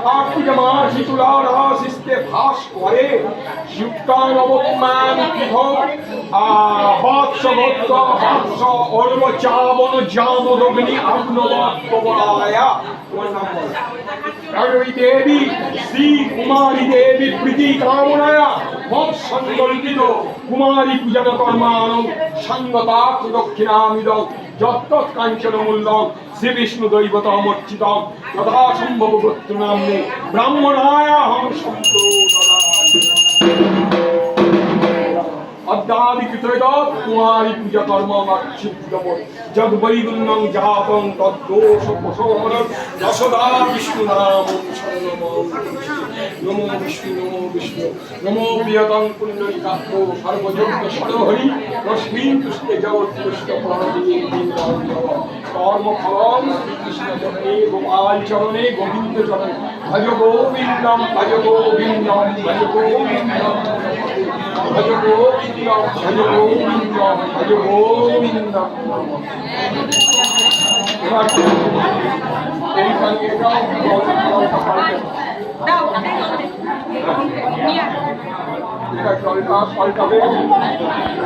কার্তিক মাসি তুলারাশিস্তে ভাস করে যুক্তানবমান পৃথক বৎস গোত্র বৎস অর্ব চাবন জামদগ্নি আগ্নবত্তবরায়া। তোমার নাম বলো। কারণ দেবী শ্রী কুমারী দেবী প্রীতি কামনায়া মৎ সংকল্পিত কুমারী পূজন কর্মান সঙ্গতা দক্ষিণামিদং যত্তৎ কাঞ্চন মূল্যং শ্রী বিষ্ণু দৈবতমর্চিত তথা সম্ভব গোত্র নামে ব্রাহ্মণায় হং অদ্যাদিকৃত কুমারী পূজা কর্ম মাক্ষিপ্তম যদ বৈগুণ্যং জাতং তদ্দোষ প্রশমনং যশোদা বিষ্ণু নাম নমো বিষ্ণু নমো প্রিয়তং পুণ্যনিকাত্ম সর্বযজ্ঞ সরহরি রশ্মিন তুষ্টে জগৎ তুষ্ট প্রাণী কর্মফলং শ্রীকৃষ্ণ চরণে গোপাল চরণে গোবিন্দ চরণে ভজ গোবিন্দম ভজ গোবিন্দম ভজ গোবিন্দম ভজ গোবিন্দম ভজ গোবিন্দম ভজ গোবিন্দম। এবার এই সঙ্গীতটাও এটা জলটা পাল্টাবে।